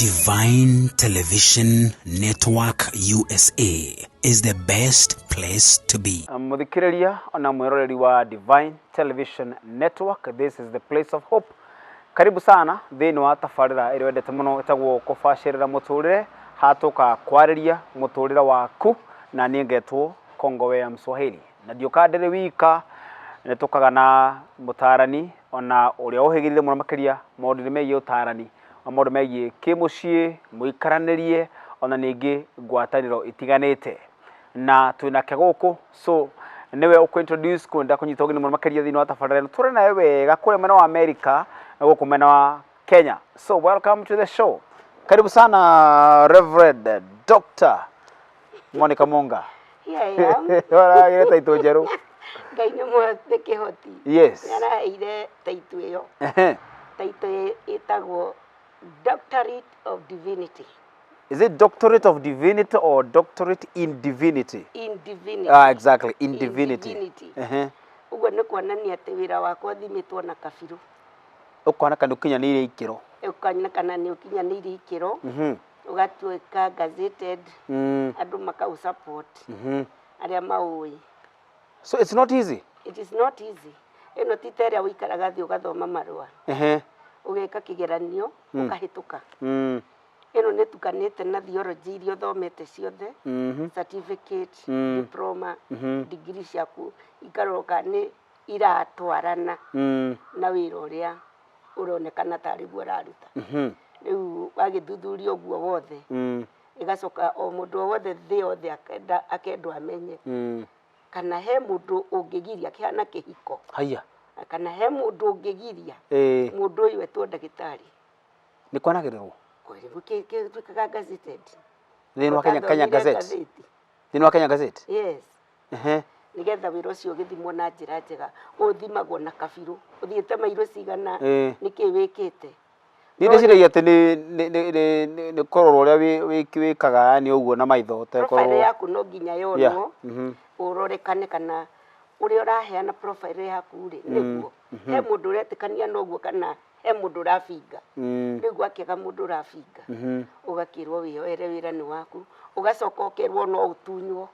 Divine Television Network USA is the best place to be. Muthikiriria ona mwiroreri wa Divine Television Network, this is the place of hope. Karibu sana thini wa tafarira iri wendete muno etagwo kubashirira muturire hatuka kwariria muturire waku na ningetwo Kongowea Mswahili na ndiokadere wika netukaga na mutarani ona uria uhigirire muno makiria maundu megie utarani maundu megie kimucii muikaranirie ona ningi ngwataniro itiganite na twina keguku so niwe ukintroduce kwenda kunyita ugini muno makiria thini wa tafarira turi nawe wega kure mwena wa America na guku mwena wa Kenya. So welcome to the show. Karibu sana Reverend Dr. Monica Munga. Wala ile taito jeru. Gaine mo tekehoti. Yes. Yana ile taito yo. Taito itagwo Doctorate of Divinity. Is it Doctorate of Divinity or Doctorate in Divinity? In Divinity. Ah, exactly, in Divinity. Ugo ne kuonania ati wira wakwa thimitwo na kabiru. Ukwana kana ukinyanire ikiro. Ukwana kana ni ukinyanire ikiro. Ugatuika gazetted. Andu makau support. Aria maui. So it's not easy. It is not easy. Eno titeria wikaraga thi ugathoma marua. Ugeka kigeranio ukahituka. Eno netukanete na theology irio thomete ciothe, certificate, diploma, degree ciaku ikaroka ni iratwarana na wira uria uronekana tari guo raruta. Riu wagithuthuria guo wothe igacoka o mundu wothe thi othe akendwa amenye kana he mundu ungigiria kihana kihiko. Haya. Kana he mundu ungigiria mundu uyu etwo ndagitari ni kwanagirirwo twikaga gazetted thini wa Kenya Gazette. Thini wa Kenya Gazette. Yes. Nigetha wira ucio githimwo na njira njega uthimagwo na kabiru uthiete mairo cigana niki wikite nire ciragia ati ni kororo uria wikaga yani uguo na maitho te kororo profile yaku no nginya yonwo urorekane kana uria uraheana profile yaku ri niguo he mundu uretikania noguo kana he mundu urabinga rigu akiga mundu urabinga ugakirwo wiyoere wira ni waku ugacoka ukerwo no utunywo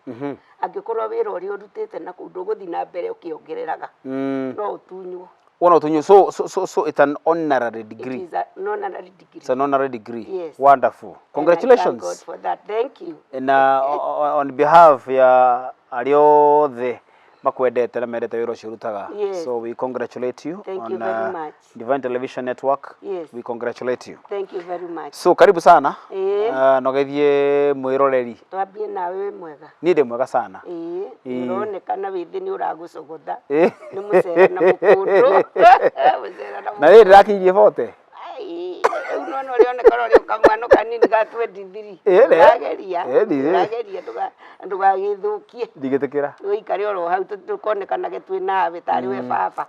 angikorwo wira uri urutite na kundu guthi na mbere ukiongereraga no utunywo one utunywo. So it's an honorary degree. It is an honorary degree. It's an honorary degree. Yes. Wonderful. Congratulations. Thank God for that. Thank you. And on behalf ya ariothe makwendete na mendete wira ucio rutaga. So we congratulate you. Thank on you very much. Divine Television Network. Yes. We congratulate you. Thank you very much. So karibu sana. No gethie mwiroreri. Twambie nawe mwega. Ni ndi mwega sana. Uronekana withi ni uragusogotha. Ni mucera na mukundu. Na ri ndirakinyie bote. Unono urionekana uri kamwana kanini ga 23. Ndageria ndugagithukie. Ndigitikira. Uikare oro hau tukonekana twi nawe tari we baba.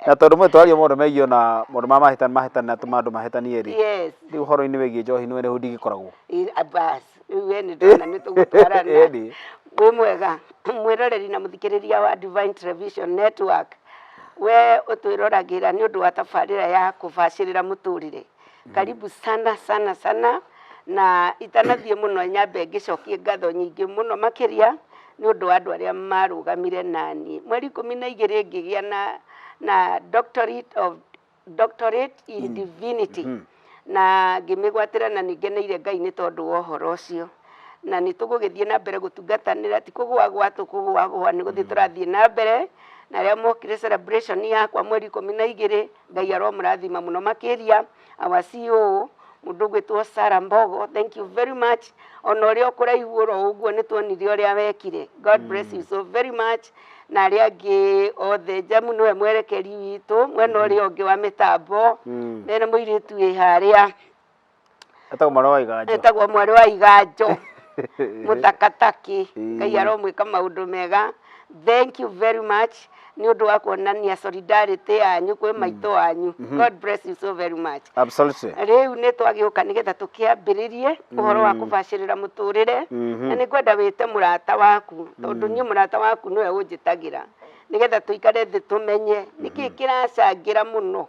Na tondu mwe twaria maundu megie na maundu ma mahitani na tumandu mahitani ri. Yes. Riu horo-ini wegie Njohi niwe hu ndigikoragwo. Abas we ni ndona ni tugutwarana. We mwega mwiroreri na muthikiriria wa Divine Television Network. We utwiroragira ni undu wa tafarira ya kubashirira muturire. Karibu sana sana sana na itanathie muno nyambe ngicokie ngatho nyingi muno makiria ni undu wa andu aria marugamire nani mweri 12 ngigia na doctorate in divinity na ngimigwatira na ningeneire Ngai ni tondu wa uhoro ucio na nitugugithie na mbere gutungatanira ti kugwa gwatu kugwa ni guthi turathie na mbere na ria mokire celebration yakwa mweri 12 Ngai aromurathima muno makiria our CEO mundu gwitwo Sara Mbogo. Thank you very much. Onore okuraiguoro uguo nitwonire uria wekire. God bless you so very much. Na ria ngi othe jamu niwe mwerekeri witu mwena uria ungi wa mitambo nene muiritu wi haria etagwo mwari wa iganjo. Etagwo mwari wa iganjo mutakataki Ngai aromwika maundu mega. Thank you very much. Ni undu wa kuonania solidarity yanyu kwi maito wanyu. God bless you so very much. Absolutely. Riu ni twagiuka nigetha tukiambiririe uhoro wa kubashirira muturire na ni gwenda wite murata waku tondu ni murata waku niwe unjitagira nigetha tuikare thi tumenye niki kiracangira muno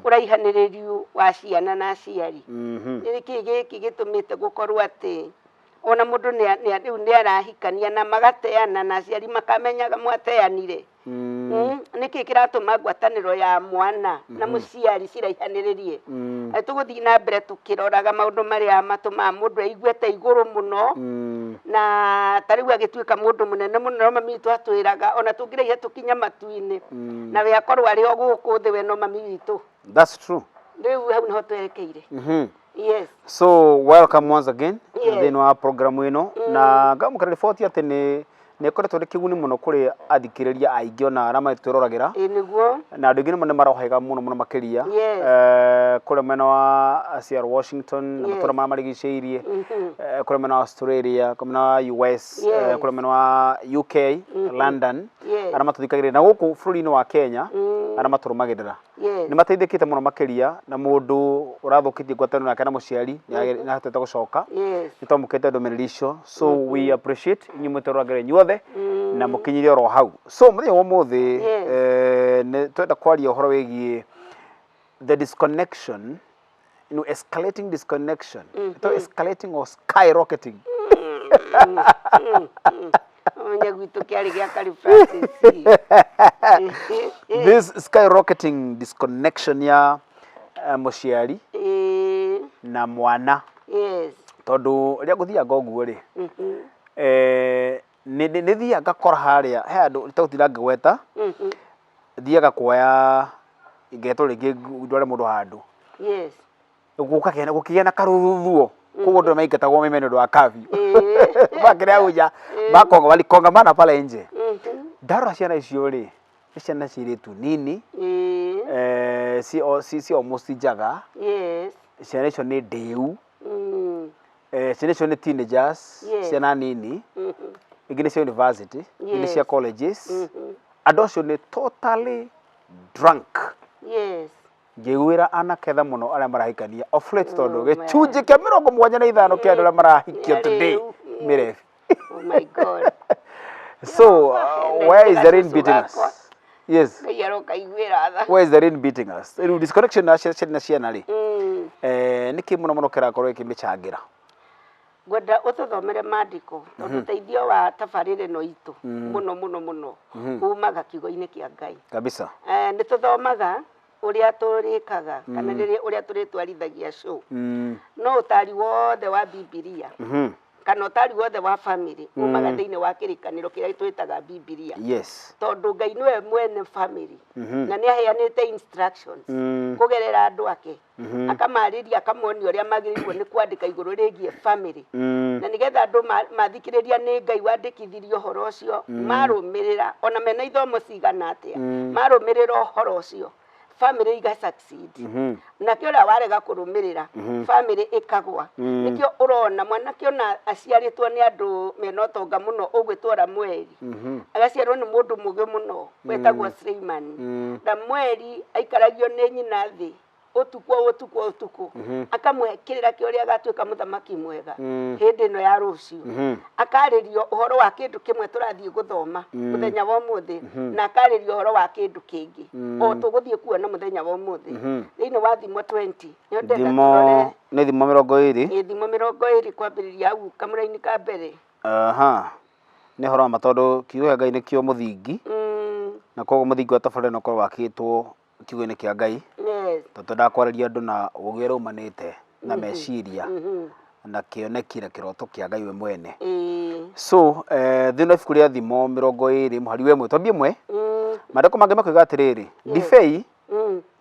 uraihaniririo wa ciana na aciari niki gitumite gukorwo ati ona mundu ni arahikania na magateana na aciari makamenyaga mwateanire niki kiratuma ngwataniro ya mwana na muciari ciraihaniririe tuguthii na mbere tukiroraga maundu maria matuma mundu aiguete iguru muno na tariu agituika mundu munene muno mami twatwiraga ona tungiraihe tukinya matuini na we akorwo ari o guku thi we no mami witu. That's true. Riu hau niho twerekeire. Yes. So welcome once again thini wa program ino na ngamukara report ati ni koretwo ri kiguni muno kuri athikiriria aingi ona arama twirораgira niguo na andu aingi ni marohega muno makiria kuri mwena wa Seattle Washington na matura marigiceirie kuri mwena wa Australia kuri mwena wa US kuri mwena wa UK London arama tuthikagirira na guku bururi-ini wa Kenya arama turumagirira ni mateithikite muno makiria na mundu urathukitie ngwataniro yake na muciari na hatete gucoka ni twamukite ndumiriri icio so we appreciate inyuĩ twiroragire inyuothe na mukinyirie oro hau so muthenya wa muthi ni twenda kwaria uhoro wigie the disconnection escalating disconnection escalating or skyrocketing this skyrocketing disconnection ya muciari na mwana tondu ria guthia ngoguo ri ni thia ngakora haria he andu tagutira ngweta thiaga kuoya ingeto ringi ndware mundu handu guka kena gukigena karuruthuo koguo ndo maingatagwo mimeno ndo akavi bakiria uja bakonga walikonga mana pale nje ndaro ciana icio ri ciana ciritu nini si almost jaga ciana icio ni ndeu ciana icio ni teenagers ciana nini ingine cia university ingine cia colleges andu acio ni totally drunk ngĩgwĩra anaketha muno aria marahikania of late tondu gĩcunjĩ kĩa 75 kĩa andũ arĩa marahikio today mirefi. Oh my God. So where is the rain beating us? Yes. Where is the rain beating us? Disconnection na ciana ri niki muno kĩrakorwo gĩkĩmĩcangira gwenda ututhomere maandiko tondu teithio wa tabarire no itu muno umaga kiugo-ini kia Ngai kabisa ni tuthomaga uria turikaga kana riria uria turitwarithagia show no utari wothe wa Biblia kana utari wothe wa family umaga thiini wa kirikaniro kiria twitaga Biblia tondu Ngai niwe mwene family na ni aheanite instructions kugerera andu ake akamariria akamonia uria magirirwo ni kwandika iguru rigie family na nigetha andu mathikiriria ni Ngai wandikithirio horo ucio marumirira ona mena ithomo cigana atia marumirira horo ucio family iga succeed na kiola warega kurumirira family ikagwa nikio urona mwana kiona aciaritwo ni andu menotonga muno ugwitwara mweri agaciarwo ni mundu muge muno wetagwo Suleiman na mweri aikaragio ni nyina thi utuku akamwekirira kioria agatuika muthamaki mwega hindi no ya rucio akaririo uhoro wa kindu kimwe turathie guthoma muthenya wa muthi na akaririo uhoro wa kindu kingi o tuguthie kuona muthenya wa muthi thiini wa thimo 20 thimo ni thimo 20 thimo 20 kwambiriria au kamuraini ka mbere ni horo matondu kiugo Ngai ni kio muthingi na koguo muthingi wa tabarĩra no korwo wakitwo kiugo-ini kia Ngai tondu ndakwarĩria andu na ũgĩ ũrĩa umanĩte na meciria na kĩoneki na kĩroto kia Ngai we mwene so thĩinĩ ibuku rĩa thimo 20 mũhari wa 1 twambie 1 maandĩko mangĩ makoiga atĩrĩrĩ ndibei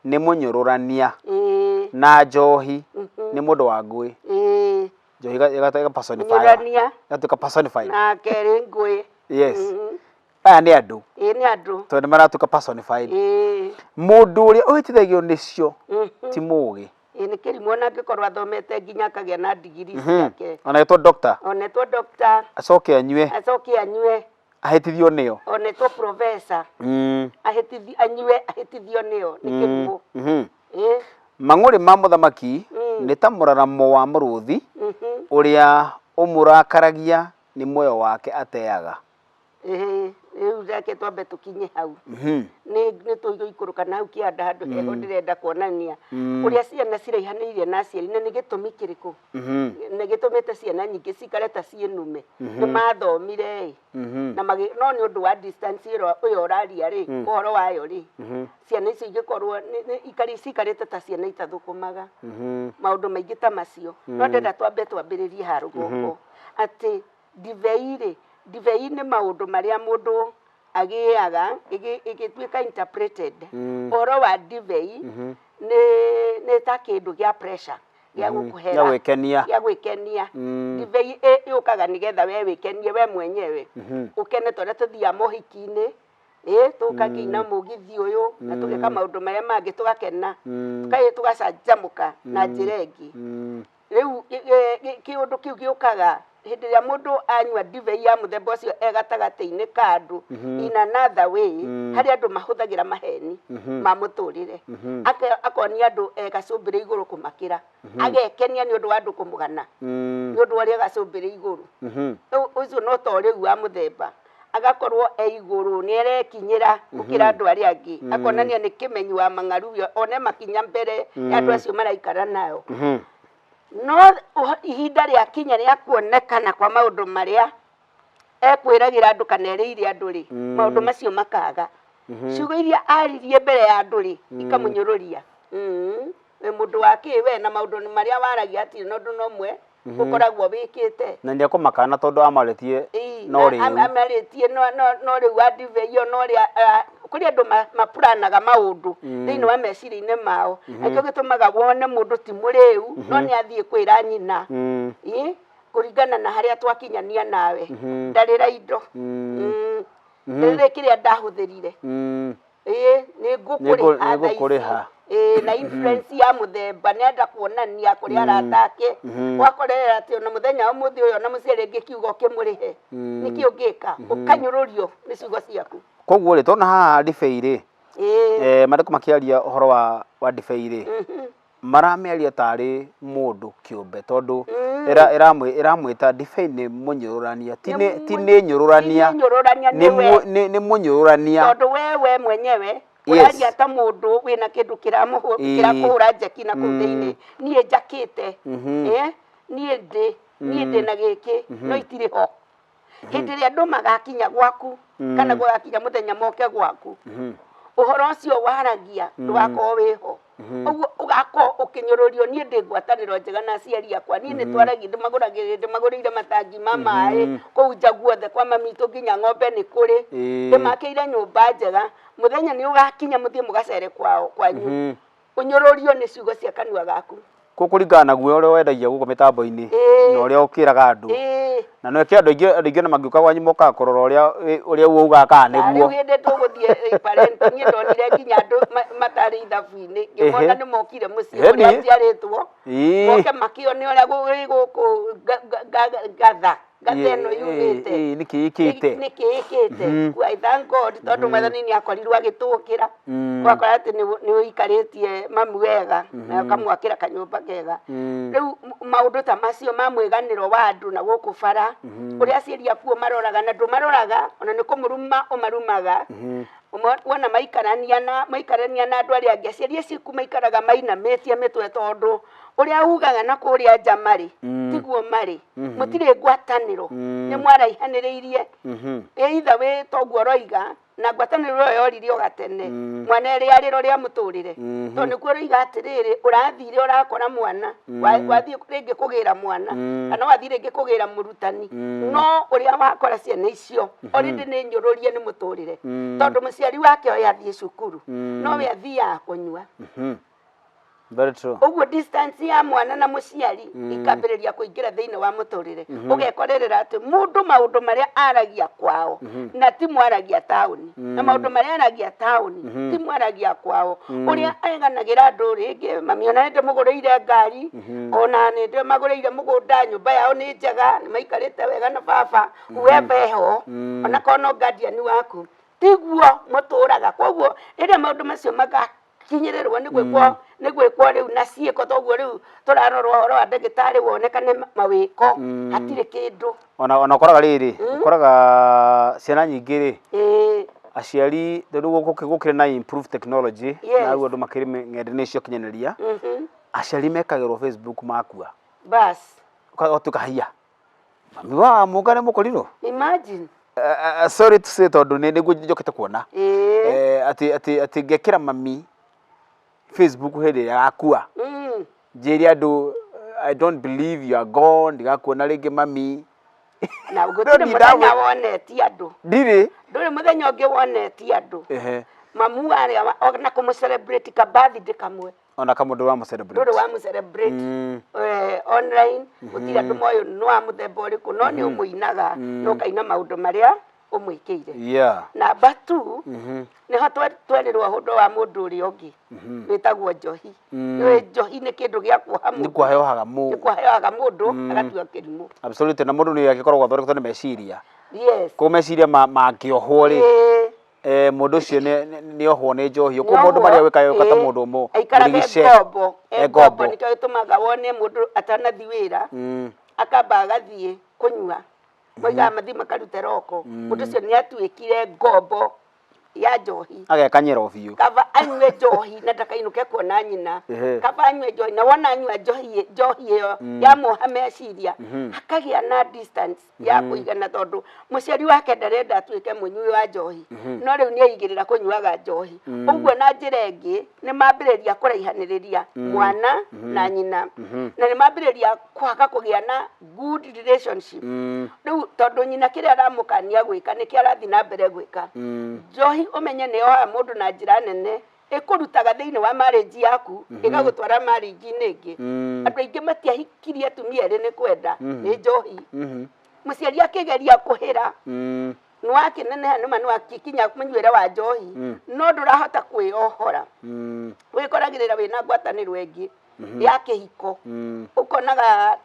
nĩ mũnyũrũrania na njohi nĩ mũndũ wa ngũĩ njohi ĩgatuĩka personified na keri ngũĩ aya nĩ andũ nĩ andũ tondu maratuĩka personified mundu uria uhitithagio nicio ti mũũgĩ ni kĩrimũ ona angĩkorwo athomete nginya akagĩa na degree ciake onetwo doctor acoke anyue ahĩtithio nĩyo onetwo professor ahĩtithio nĩyo ni kĩrimũ mang'ũrĩ ma mũthamaki nĩ ta mũraramo wa mũrũthi ũrĩa ũmũrakaragia nĩ muoyo wake ateaga reke twambe tukinye hau ni tuiguikuruka na hau kianda handu heho ndirenda kuonania uria ciana ciraihanĩirie na aciari na nĩ gĩtũmi kĩrĩkũ nĩ gĩtũmĩte ciana nyingĩ cikare ta ciĩnume nĩ mathomire na no nĩ ũndũ wa distance ũyũ ũraria rĩ ũhoro wayo rĩ ciana icio ingĩkorwo cikarĩte ta ciana itathũkũmaga maũndũ maingĩ ta macio no ndenda twambe twambĩrĩrie ha rũgongo atĩ ndivei nĩ maũndũ marĩa mũndũ agĩaga ĩgĩtuĩka interpreted ũhoro wa ndivei nĩ ta kĩndũ gĩa pressure gĩa gũkũhera gĩa gwĩkenia ndivei yũkaga nĩgetha we wĩkenie we mwenyewe ũkene tondũ tũthiaga mohiki-inĩ tũkakĩina mũgithi ũyũ na tũgeka maũndũ marĩa mangĩ tũgakena tũgacanjamũka na njĩra ĩngĩ rĩu kĩũndũ kĩu gĩũkaga hĩndĩ ĩrĩa mũndũ anyua ndivei ya mũthemba ũcio gatagatĩ-inĩ ka andũ in another way harĩ andũ mahũthagĩra maheni ma mũtũrĩre akonia andũ gacũmbĩrĩ igũrũ kũmakĩra agekenia nĩ ũndũ wa andũ kũmũgana nĩ ũndũ wa ũrĩa gacũmbĩrĩ igũrũ ũcio no ta ũrĩu wa mũthemba agakorwo igũrũ nĩ arekinyĩra gũkĩra andũ arĩa angĩ akonania nĩ kĩmenyi wa mang'aru one makinya mbere ya andũ acio maraikara nayo no ihinda rĩa kinya rĩa kuonekana kwa maũndũ marĩa ekwĩragĩra andũ kana erĩire andũ rĩ maũndũ macio makaga ciugo iria aririe mbere ya andũ rĩ ikamũnyũrũria we mũndũ wa kĩwe na maũndũ marĩa waragia atĩ no ũndũ nomwe ũkoragwo wĩkĩte na nĩ akũmakana tondũ amarĩtie no rĩu wa ndivei no rĩa kuri andũ mapuranaga maũndũ thĩinĩ wa meciria-inĩ mao akĩo gĩtũmaga wone mũndũ ti mũrĩu no nĩ athiĩ kwĩra nyina kũringana na harĩa twakinyania nawe ndarĩra indo rĩrĩ kĩrĩa ndahũthĩrire nĩ ngũkũrĩha na influence ya mũthemba nenda kuonania kũrĩa aratake wakorera atĩ ona mũthenya ũmũthĩ ũyũ na mũciĩ rĩngĩ kiugo kĩmũrĩhe nĩkĩ ũngĩka ũkanyũrũrio nĩ ciugo ciaku koguo rĩ tona haha ndibei rĩ marĩkũ makĩaria ũhoro wa ndibei rĩ maramĩaria tarĩ mũndũ kĩũmbe tondũ ĩramwĩta ndibei nĩ mũnyũrũrania ti nĩ nyũrũrania nĩ mũnyũrũrania tondũ we mwenyewe ũraria ta mũndũ wĩna kĩndũ kĩrakũhũra njeki na kũu thĩinĩ niĩ njakĩte niĩ ndĩ na gĩkĩ no itirĩ ho hĩndĩ ĩrĩa andũ magakinya gwaku kana gũgakinya mũthenya moke gwaku ũhoro ũcio waragia ndũgakorwo wĩho ũguo ũgakorwo ũkĩnyũrũrio niĩ ndĩ ngwatanĩro njega na aciari akwa niĩ nĩ twaragia ndĩmagũrĩire matangi ma maĩ kũu nja guothe kwa mami witũ nginya ng'ombe nĩ kũrĩ ndĩmakĩire nyũmba njega mũthenya nĩ ũgakinya mũthiĩ mũgacere kwanyu ũnyũrũrio nĩ ciugo cia kanua gaku kũringana na guo ũrĩa wendagia gũkũ mĩtambo-inĩ na ũrĩa ũkĩraga andũ na no kĩandũ aingĩ na magĩũka kwanyu mokaga kũrora ũrĩa ugaga kana nĩguo rĩu hĩndĩ tũgũthiĩ parent niĩ ndonire nginya andũ matarĩ ithabu-inĩ ngĩmona nĩ mokire mũciĩ ũrĩa njiarĩtwo moke makĩone ũrĩa gũkũ gatha gateno yumĩte nĩkĩĩkĩte I thank God tondũ mwathani nĩ akorirwo agĩtũkĩra wakora atĩ nĩ ũikarĩtie mami wega na ũkamwakĩra kanyũmba kega rĩu maũndũ ta macio ma mwĩganĩro wa andũ na gũkũ bara ũrĩa aciari akuo maroraga na ndũmaroraga ona nĩ kũmũruma ũmarumaga wona maikarania na andũ arĩa angĩ aciari acio maikaraga mainamĩtie mĩtwe tondũ ũrĩa ugaga na kũrĩa nja marĩ tiguo marĩ mũtirĩ ngwatanĩro nĩ mwaraihanĩrĩirie either wĩ toguo roiga na ngwatanĩro ĩyo yoririo gatene mwana erĩ arĩro rĩa mũtũrĩre tondũ nĩkuo roiga atĩrĩrĩ ũrathire ũrakora mwana wathiĩ rĩngĩ kũgĩra mwana kana wathiĩ rĩngĩ kũgĩra mũrutani no ũrĩa wakora ciana icio already nĩ nyũrũrie nĩ mũtũrĩre tondũ mũciari wake oya athiĩ cukuru no we athiaga kũnyua very true ũguo distance ya mwana na mũciari ikambĩrĩria kũingĩra thĩinĩ wa mũtũrĩre ũgekorerera atĩ mũndũ maũndũ marĩa aragia kwao na ti mwaragia taũni na maũndũ marĩa aragia taũni ti mwaragia kwao ũrĩa aĩganagĩra andũ rĩngĩ mami ona nĩ ndĩmũgũrĩire ngari ona nĩ ndĩmagũrĩire mũgũnda nyũmba yao nĩ njega nĩ maikarĩte wega na baba wembe ho ona kono guardian waku tiguo mũtũraga koguo rĩrĩa maũndũ macio kinyĩrĩrwo nĩ gwĩkwo nä gwä kwa rä u na ciäko toguo rä u tå rarorwo horo wa ndagĩtarĩ wonekane mawä ko hatirä kä ndå ona koraga rä rä koraga ciana nyingä rä aciari rĩu gũkĩrĩ na improve technology na rĩu andũ makĩrĩ ng'enda-inĩ cio kinyanĩria aciari mekagĩrwo Facebook makua bas ũgatuĩka haiya mami wa Munga nĩ mũkorirwo imagine sorry to say tondũ nĩguo njokete kuona atĩ ngekĩra mami Facebook hĩndĩ ĩrĩa yakua njĩre andũ I don't believe you are gone ndigakuona rĩngĩ mami na gũtirĩ mũthenya wonetie andũ ndirĩ ndũrĩ mũthenya ũngĩ wonetie andũ mamu arĩa ona kũmũ celebrate ka birthday kamwe ona kama ndũrĩ wa mũ celebrate ndũrĩ wa mũ celebrate online gũtirĩ andũ moyo no wa mũthemba ũrĩkũ no nĩ ũmũinaga no kaina maũndũ marĩa ũmwĩkĩire namba 2 nĩho twerĩrwo hũndũ wa mũndũ ũrĩa ũngĩ wĩtagwo Njohi Njohi nĩ kĩndũ gĩa kuoha mũndũ nĩ kwaheaga mũndũ agatua kĩrimũ absolutely na mũndũ nĩ agĩkoragwo athondeketwo nĩ meciria yes kũ meciria mangĩohwo rĩ mũndũ ũcio nĩ ohwo nĩ Njohi kũ mũndũ marĩa wĩkaga ta mũndũ ũmwe aikaraga ngombo nĩkĩo gĩtũmaga wone mũndũ atanathi wĩra akamba agathiĩ kũnyua moigaga mathi makarute roko mũndũ ũcio nĩ atuĩkire ngombo ya Njohi agekanyĩra biũ kaba anyue Njohi na ndakainũke kuona nyina kaba anyue Njohi na wona anyua Njohi ĩyo ya muoha meciria akagĩa na distance ya kũigana tondũ mũciari wake ndarenda atuĩke mũnyui wa Njohi no rĩu nĩ aigĩrĩra kũnyuaga Njohi ũguo na njĩra ĩngĩ nĩ mambĩrĩria kũraihanĩrĩria mwana na nyina na nĩ mambĩrĩria kwaga kũgĩa na good relationship rĩu tondũ nyina kĩrĩa aramũkania gwĩka nĩkĩo arathiĩ na mbere gwĩka Njohi umenye nĩ oha mũndũ na njĩra nene ĩkũrutaga thĩinĩ wa marriage yaku ĩgagũtwara marriage-inĩ ĩngĩ andũ aingĩ matiahikirie atumia erĩ nĩ kwenda nĩ Njohi mũciari akĩgeria kũhĩra nĩwakĩneneha nĩma nĩwakikinya mũnyuĩre wa Njohi no ndũrahota kwĩohora wĩkoragĩrĩra wĩna ngwatanĩro ĩngĩ ya kĩhiko ũkonaga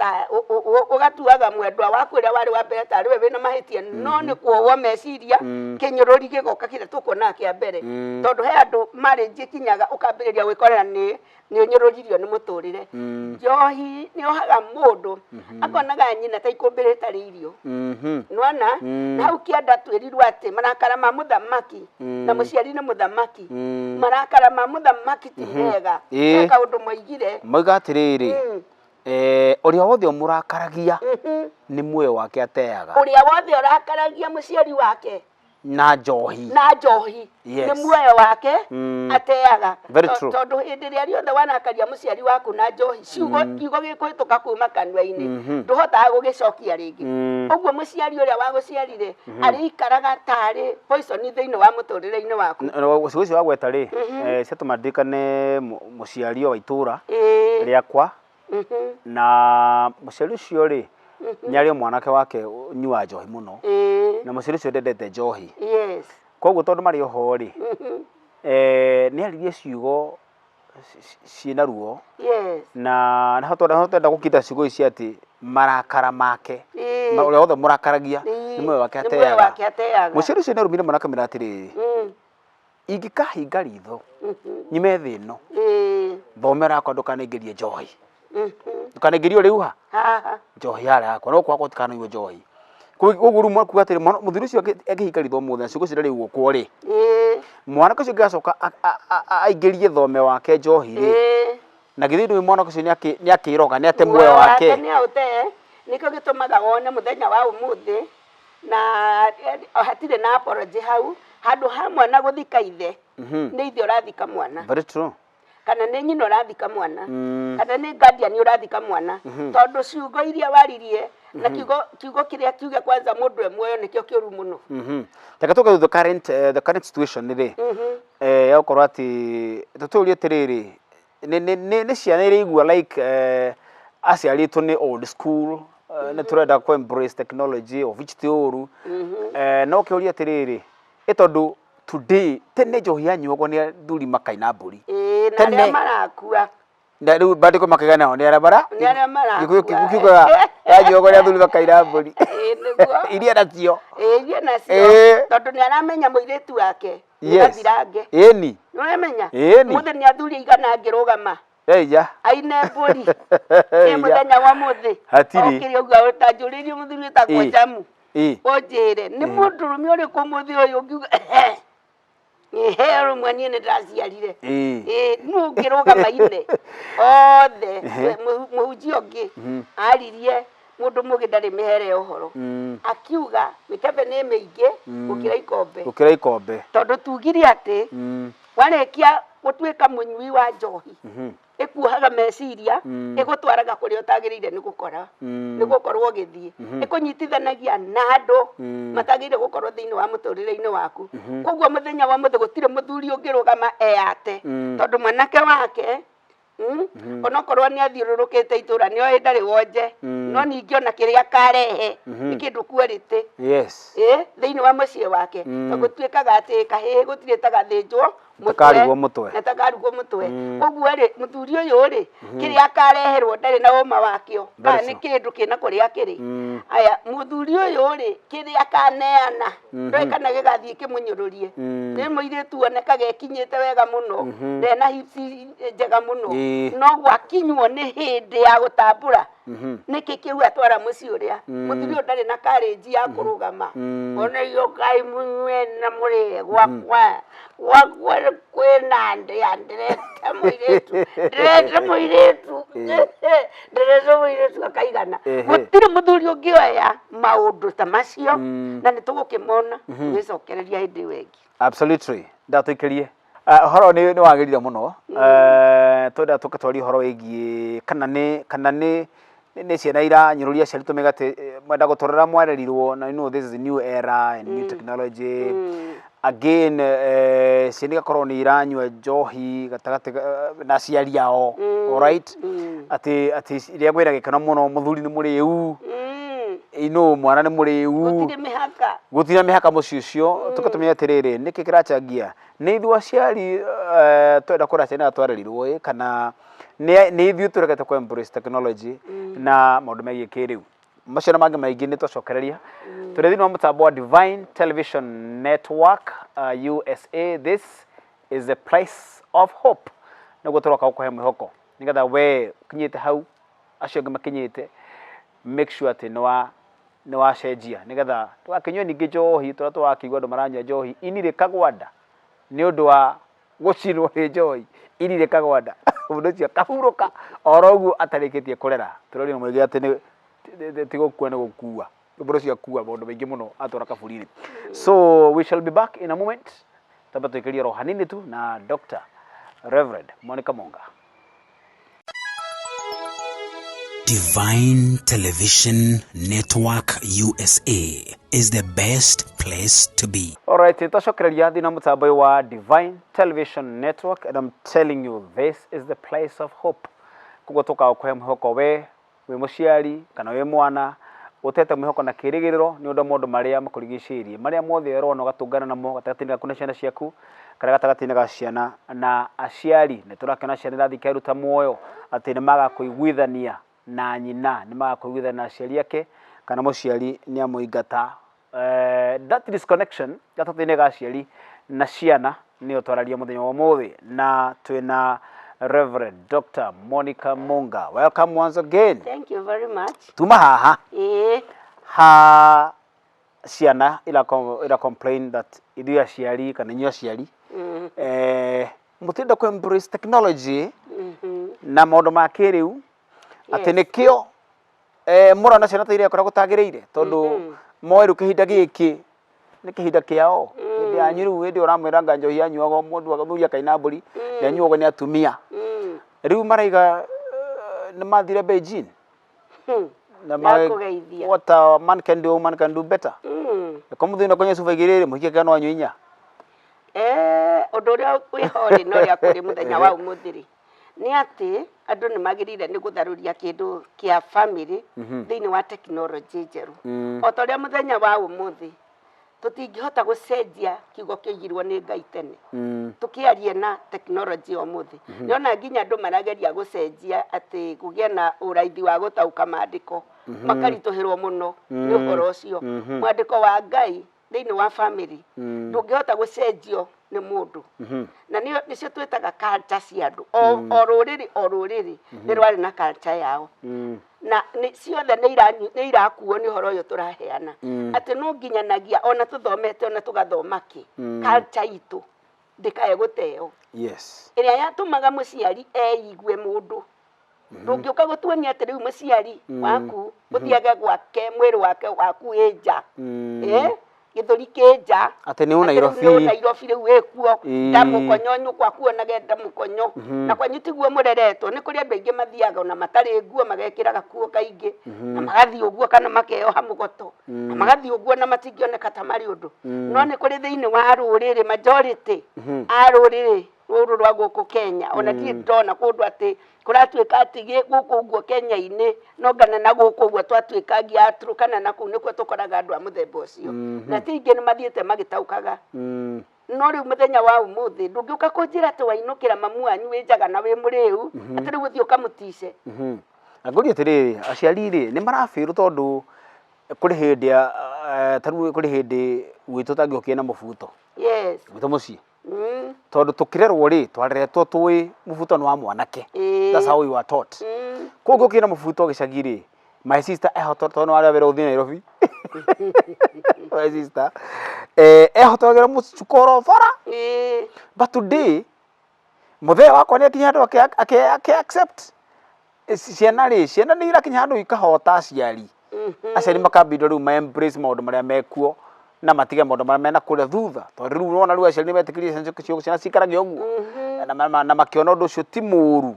ũgatuaga mwendwa waku ũrĩa warĩ wa mbere tarĩ we wĩna mahĩtia no nĩ kuohwo meciria kĩnyũrũri gĩgoka kĩrĩa tũkuonaga kĩa mbere tondũ he andũ marriage kinyaga ũkambĩrĩria gwĩkorera nĩ ũnyũrũririo nĩ mũtũrĩre Njohi nĩ ohaga mũndũ akonaga nyina ta ikũmbĩrĩ tarĩ irio nĩwona na hau kĩanda twĩrirwo atĩ marakara ma mũthamaki na mũciari nĩ mũthamaki marakara ma mũthamaki ti mega he kaũndũ moigire moiga atĩrĩrĩ ũrĩa wothe mũrakaragia nĩ muoyo wake ateaga ũrĩa wothe ũrakaragia mũciari wake na Njohi nĩ muoyo wake ateaga tondũ hĩndĩ ĩrĩa rĩothe wanakaria mũciari waku na Njohi kiugo gĩkũhĩtũka kuma kanua-inĩ ndũhotaga gũgĩcokia rĩngĩ ũguo mũciari ũrĩa wagũciarire arĩikaraga tarĩ poison thĩinĩ wa mũtũrĩre-inĩ waku ũcio wagweta rĩ ciatũmandirikane mũciari wa itũra rĩakwa na mũciari ũcio rĩ nĩarĩ mwanake wake nyua Njohi mũno na mũciari ũcio ndendete Njohi koguo tondũ marĩ oho rĩ nĩaririe ciugo ciĩna ruo na nĩhotenda gũkita ciugo ici atĩ marakara make ũrĩa wothe mũrakaragia nĩ muoyo wake ateaga mũciari ũcio nĩarumire mwanake mĩra atĩrĩrĩ ingĩkahinga ritho nyime thĩ ĩno thomera akwa ndũkanengĩrie Njohi ndũkanengĩrio rĩu ha Njohi harĩa yakwa no kwakwa tikanaigua Njohi koguo rĩu mwakuga atĩrĩ mũthuri ũcio angĩhinga ritho mũthenya ciugo cirarĩ guoko rĩ mwanake ũcio ngĩgacoka aingĩrie thome wake Njohi rĩ na githĩ ndũĩ mwanake ũcio nĩakĩroga nĩate muoyo wake nĩkĩo gĩtũmaga wone mũthenya wa ũmũthĩ na hatirĩ na apology hau handũ ha mwana gũthika ithe nĩ ithe ũrathika mwana very true kana nĩ nyina ũrathika mwana kana nĩ guardian ũrathika mwana tondũ ciugo iria waririe na kiugo kĩrĩa kiuge kwanza mũndũ muoyo nĩkĩo kĩũru mũno reke tũke the current situation rĩ ya gũkorwo atĩ tũtũrie atĩrĩrĩ nĩ ciana iraigua like aciarĩtwo nĩ old school nĩ tũrenda ku embrace technology of which ti ũru no kĩũria atĩrĩrĩ tondũ today tene Njohi yanyuagwo nĩ athuri makaina mbũri na arĩa marakua na rĩu bandĩko makagana nĩ arĩa marakua kiugaga yanyuagwo nĩ athuri makaina mbũri iria nacio tondũ nĩ aramenya mũirĩtu wake Yes. Eni. Nũramenya? Eni. Mũthĩ nĩ athuri igana angĩrũgama. Eya. Aine mbũri. Nĩ mũthenya wa mũthĩ. Hatiri. Okĩrĩ ũguo ũtanjũrĩrie mũthuri wĩtagwo Jamu. Ũnjĩre nĩ mũndũrũme ũrĩkũ mũthĩ ũyũ ũngiuga rũmwe niĩ nĩ ndaciarire. Nũ ũngĩrũgama ine othe mũhunjia ũngĩ aririe mũndũ mũgĩ ndarĩ mĩhere ũhoro akiuga mĩkebe nĩ mĩingĩ gũkĩra ikombe tondũ tugire atĩ warĩkia gũtuĩka mũnyui wa njohi ĩkuohaga meciria ĩgũtwaraga kũrĩa ũtagĩrĩire nĩ gũkorwo ũgĩthiĩ ĩkũnyitithanagia na andũ matagĩrĩire gũkorwo thĩinĩ wa mũtũrĩre-inĩ waku koguo mũthenya wa mũthĩ gũtirĩ mũthuri ũngĩrũgama ate tondũ mwanake wake onokorwo nĩ athiũrũrũkĩte itũra nĩoĩ ndarĩ wonje no ningĩ ona kĩrĩa karehe nĩ kĩndũ quality thĩinĩ wa mũciĩ wake tondũ gũtuĩkaga atĩ kahĩĩ gũtirĩ ta gathĩnjwo takarugwo mũtwe ũguo rĩ mũthuri ũyũ rĩ kĩrĩa kareherwo ndarĩ na ũma wakĩo kana nĩ kĩndũ kĩna kũrĩa kĩrĩ aya mũthuri ũyũ rĩ kĩrĩa kaneana ndoĩ kana gĩgathiĩ kĩmũnyũrũrie nĩ mũirĩtu onekaga ekinyĩte wega mũno ndena hips njega mũno no gwakinywo nĩ hĩndĩ ya gũtambũra nĩkĩ kĩu atwara mũciĩ ũrĩa mũthuri ũyũ ndarĩ na courage ya kũrũgama ona iyo Ngai mũnyue na mũrĩe gwakwa kwĩna ndĩa ndĩrete mũirĩtu akaigana gũtirĩ mũthuri ũngĩoya maũndũ ta macio na nĩ tũgũkĩmona gwĩcokereria hĩndĩ ĩyo ĩngĩ. Absolutely ndatũikĩrie horo nĩ wagĩrire mũno twenda tũkatwari horo wĩgiĩ kana nĩ ciana iranyũrũria aciari tũmĩgate mwenda gũtũrora mwarerirwo na this is a new era and new technology again ciana igakorwo nĩ iranyua njohi gatagatĩ na aciari ao alright atĩ iria gwĩra gĩkeno mũno mũthuri nĩ mũrĩu ino mwana nĩ mũrĩu gũtirĩ mĩhaka mũciĩ ũcio tũkatumia atĩrĩrĩ nĩkĩ kĩrachangia nĩ ithuĩ aciari twenda kũra ciana twarerirwo kana nĩ ithuĩ tũrekete kũ embrace technology na maũndũ megiĩ kĩrĩu macio na mangĩ maingĩ nĩ twacokereria tũrĩ thĩinĩ wa mũtambo wa Divine Television Network USA. This is the place of hope nĩguo tũroka gũkũhe mwĩhoko nĩgetha we ũkinyĩte hau acio angĩ makinyĩte make sure atĩ nĩ wacenjia nĩgetha tũgakĩnyua ningĩ njohi tũrĩa tũrakĩigua andũ maranyua njohi inire kagwanda nĩ ũndũ wa gũcinwo nĩ njohi inire kagwanda mũndũ ũcio akahurũka oro ũguo atarĩkĩtie kũrera tũrori mwĩgĩ atĩ ti gũkua nĩ gũkua mũndũ ũcio akua maũndũ maingĩ mũno atwara kaburi-inĩ. So we shall be back in a moment tamba twĩkĩrie ro hanini tu na Dr. Reverend Munga. Divine Television Network USA is the best place to be. Alright, tutacokereria thina mutambo wa Divine Television Network and I'm telling you this is the place of hope. Kugo toka okuhe mwihoko we muciari kana we mwana utete mwihoko na kirigiriro ni undu mundu maria makurigicirie maria mothe rona gatungana namo gatagatinira kuna ciana ciaku kana gatagatinira ga ciana na aciari ni turakena ciana irathi kairuta muoyo ati ni maga kuiguithania na nyina ni maga kuiguithania na aciari yake kana muciari ni amuingata that disconnection gatagatinira ga aciari na ciana ni utwararia muthenya wa muthi na twina Reverend Dr. Munga. Welcome once again. Thank you very much. Tuma haha. Ha ciana ila complain that idu aciari kana nyu aciari mutinda ku embrace technology na maundu ma kiriu ati nikio murona ciana ta iria kora gutagiriire tondu moiru kihinda giki ni kihinda kiao ndi anyiru ndi uramwira njohi anyuago mundu agathuria kaina mburi ndi anyuago ni atumia riu maraiga ni mathire Beijing na what a man can do better komuthina kwenye sufagirire muhikia kana anyuinya undu uria wihori no ria kuri muthenya wa umuthiri ni ati andu ni magirire ni gutharuria kindu kia family thiini wa technology njeru otoria muthenya wa umuthi tutingihota gucenjia kiugo kiigirwo ni Ngai tene tukiarie na technology umuthi niona nginya andu marageria gucenjia ati kugia na uraithi wa gutauka maandiko makarituhirwo muno ni uhoro ucio mwandiko wa Ngai thiini wa family ndungihota gucenjio nĩ mũndũ na nĩcio twĩtaga culture cia andũ o rũrĩrĩ nĩ rwarĩ na culture yao na ciothe nĩ irakuo nĩ ũhoro ũyũ tũraheana atĩ no nginyanagia ona tũthomete ona tũgathoma culture itũ ndĩkae gũteo ĩrĩa yatũmaga mũciari eigue mũndũ ndũngĩũka gũtuonia atĩ rĩu mũciari waku ũthiage gwake mwĩrĩ wake waku ĩnja gĩthũri kĩnja atĩ nĩ Nairobi rĩu wĩkuo ndamũkonyo nyũkwa kuonage ndamũkonyo na kwanyu tiguo mũreretwo nĩ kũrĩ andũ aingĩ mathiaga ona matarĩ nguo magekĩra gakuo kaingĩ na magathiĩ ũguo kana makeoha mũgoto na magathiĩ ũguo na matingĩoneka ta marĩ ũndũ no nĩ kũrĩ thĩinĩ wa rũrĩrĩ majority a rũrĩrĩ rũrũ rwa gũkũ Kenya ona ndirĩ ndona kũndũ atĩ kũratuĩka atĩ gũkũ ũguo Kenya-inĩ no ngana na gũkũ ũguo twatuĩkangia atũrũ kana na kũu nĩkuo tũkoraga andũ a mũthemba ũcio na ti ingĩ nĩ mathiĩte magĩtaukaga no rĩu mũthenya wa ũmũthĩ ndũngĩũka kũnjĩra atĩ wainũkĩra mamu wanyu wĩnjaga na wĩ mũrĩu atĩ rĩu ũthiĩ ũkamũtice ngũria atĩrĩrĩ aciari rĩ nĩ marabĩrwo tondũ kũrĩ hĩndĩ tarĩu kũrĩ hĩndĩ gwitũ tangĩokire na mũbuto gwitũ mũciĩ tondũ tũkĩrerwo rĩ twareretwo tũĩ mũbuto nĩ wa mwanake that's how we were taught kũngũ kĩna mũbuto gĩcagi rĩ my sister tondũ warĩa wĩra ũthiĩ Nairobi my sister ehotagĩra mũcukoro bora but today mũthee wakwa nĩ akinya handũ accept ciana nĩ irakinya handũ ikahota aciari makambindwo rĩu ma embrace maũndũ marĩa mekuo na matige maũndũ marĩa mena kũrĩa thutha tondũ rĩu unaona rĩu aciari nĩ metĩkĩrie ciana cikarage ũguo na makĩona ũndũ ũcio ti mũũru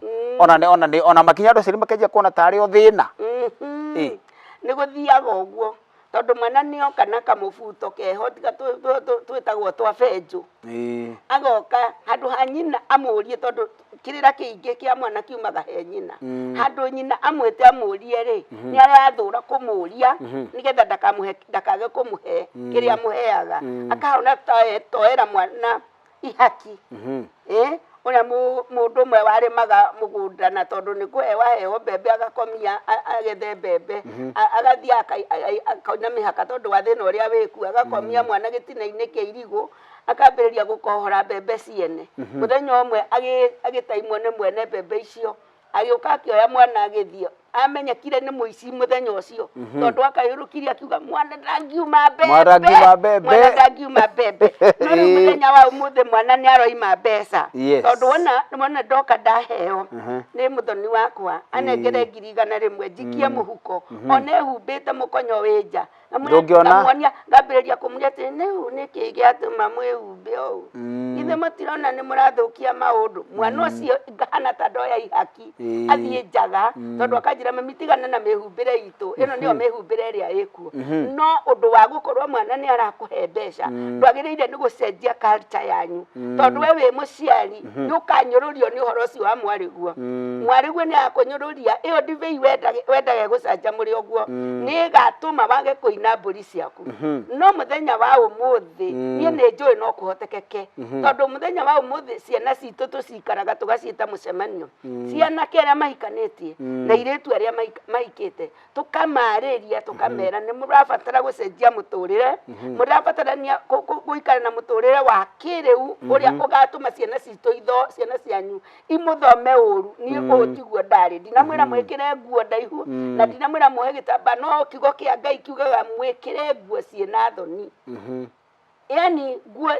ona makinya andũ aciari makenjia kuona tarĩ o thĩna nĩ gũthiaga ũguo tondũ mwana nĩoka na kamũbuto keho tiga twĩtagwo twa benjũ agoka handũ ha nyina amũrie tondũ kĩrĩra kĩingĩ kĩa mwana kiumaga he nyina handũ nyina amwĩte amũrie rĩ nĩ arathũra kũmũria nĩgetha ndakage kũmũhe kĩrĩa amũheaga akahona toera mwana ihaki ũrĩa mũndũ ũmwe warĩmaga mũgũnda na tondũ nĩ kũheo aheo mbembe agakomia agethe mbembe agathiĩ akauna mĩhaka tondũ wa thĩna ũrĩa wĩku agakomia mwana gĩtina-inĩ kĩa irigũ akambĩrĩria gũkohora mbembe ciene mũthenya ũmwe agĩtaimwo nĩ mwene mbembe icio agĩũka akĩoya mwana agĩthiĩ amenyekire nĩ mũici mũthenya ũcio tondũ akayũrũkirie akiuga mwana ndangiuma mbembe no rĩu mũthenya wa ũmũthĩ mwana nĩ aroima mbeca tondũ wona ndoka ndaheo nĩ mũthoni wakwa anengere 100 njikie mũhuko ona ehumbĩte mũkonyo wĩ nja ndũngĩona ngambĩrĩria kũmũria atĩ nĩkĩ gĩatũma mwĩhumbe ũũ ithe mũtirona nĩ mũrathũkia maũndũ mwana ũcio ngahana ta ndoya ihaki athiĩ njaga tondũ akanjĩra mami tigana na mĩhumbĩre itũ ĩno nĩyo mĩhumbĩre ĩrĩa ĩkuo no ũndũ wa gũkorwo mwana nĩ arakũhe mbeca ndwagĩrĩire nĩ gũcenjia culture yanyu tondũ we wĩ mũciari nĩ ũkanyũrũrio nĩ ũhoro ũcio wa mwarĩguo nĩ akũnyũrũria ĩyo ndibei wendage gũcanjamũre ũguo nĩ ĩgatũma wage kũina mbũri ciaku no mũthenya wa ũmũthĩ niĩ nĩ njũĩ no kũhotekeke tondũ mũthenya wa ũmũthĩ ciana citũ tũcikaraga tũgaciĩta mũcemanio ciana kĩrĩa mahikanĩtie na irĩtu arĩa mahikĩte tũkamarĩria tũkamera nĩ mũrabatara gũcenjia mũtũrĩre mũrabatarania gũikara na mũtũrĩre wa kĩrĩu ũrĩa ũgatũma ciana citũ ciana cianyu imũthome ũru niĩ ũũ tiguo ndarĩ ndinamwĩra mwĩkĩre nguo ndaihu na ndinamwĩra muohe gĩtamba no kiugo kĩa Ngai kiugaga mwĩkĩre nguo ciĩna thoni yani nguo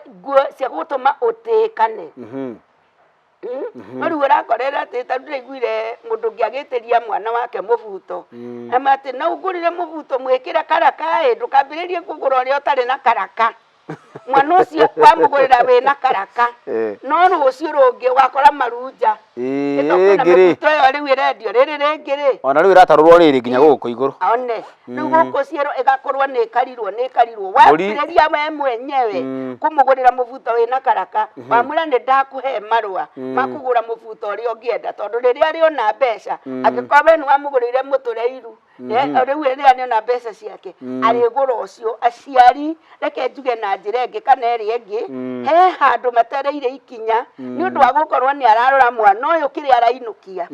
cia gũtũma ũtĩkane no rĩu ũrakorera atĩ tondũ ndĩraiguire mũndũ ngĩagĩtĩria mwana wake mũbuto atĩ no ũgũrĩre mũbuto mwĩkĩre karaka ndũkambĩrĩrie kũgũra ũrĩa ũtarĩ na karaka mwana ũcio wamũgũrĩra wĩna karaka no rũciũ rũngĩ ũgakora marunja ngĩrĩ rĩu ĩrendio rĩrĩ rĩngĩ ona rĩu ĩratarũrwo rĩrĩ nginya gũkũ igũrũ one rĩu gũkũ ciero ĩgakorwo nĩ ĩkarirwo wambĩrĩria we mwenyewe kũmũgũrĩra mũbuto wĩna karaka wamwĩra nĩ ndakũhe marũa makũgũra mũbuto ũrĩa ũngĩenda tondũ rĩrĩa arĩona mbeca angĩkorwo we nĩ wamũgũrĩire mũtũreiru rĩu rĩrĩa arĩona mbeca ciake arĩgũra ũcio aciari reke njuge na njira ĩngĩ kana ĩrĩa ĩngĩ he handũ matereire ikinya nĩ ũndũ wa gũkorwo nĩ ararora mwana ũyũ kĩrĩa arainukia